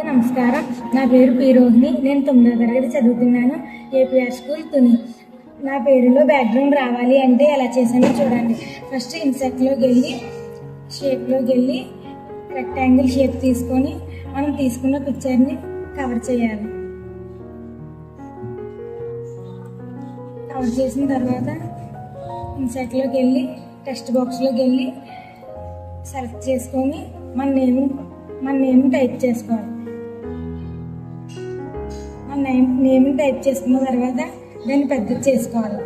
నమస్కారం. నా పేరు పి రోహిణి. నేను 9వ తరగతి చదువుతున్నాను. APR school Tuni. నా పేరులో బ్యాక్గ్రౌండ్ రావాలి అంటే ఎలా చేశానో చూడండి. ఫస్ట్ ఇన్సెక్ట్లోకి వెళ్ళి షేప్లోకి వెళ్ళి రెక్టాంగిల్ షేప్ తీసుకొని మనం తీసుకున్న పిక్చర్ని కవర్ చేయాలి. కవర్ చేసిన తర్వాత ఇన్సెక్ట్లోకి వెళ్ళి టెక్స్ట్ బాక్స్లోకి వెళ్ళి సెలెక్ట్ చేసుకొని మన నేమ్ టైప్ చేసుకోవాలి. మన నేమ్ టైప్ చేసుకున్న తర్వాత దాన్ని పెద్దది చేసుకోవాలి.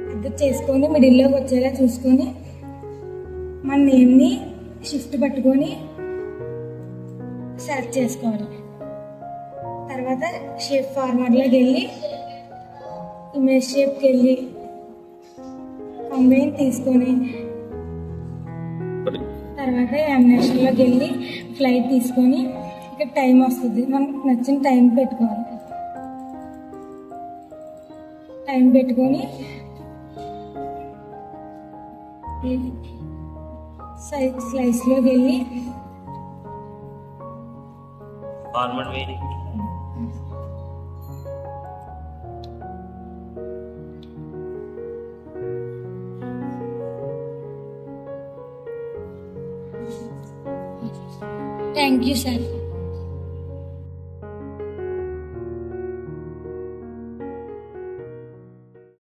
పెద్దది చేసుకొని మిడిల్లోకి వచ్చేలా చూసుకొని మన నేమ్ని షిఫ్ట్ పట్టుకొని సెలెక్ట్ చేసుకోవాలి. తర్వాత షేప్ ఫార్మాట్లోకి వెళ్ళి ఇమేజ్ షేప్కి వెళ్ళి కంబైన్ తీసుకొని తర్వాత యానిమేషన్లోకి వెళ్ళి ఫ్లైట్ తీసుకొని ఇక్కడ టైం వస్తుంది. మనకు నచ్చిన టైం పెట్టుకోవాలి. టైం పెట్టుకొని స్లైస్లోకి వెళ్ళి థ్యాంక్ యూ సార్.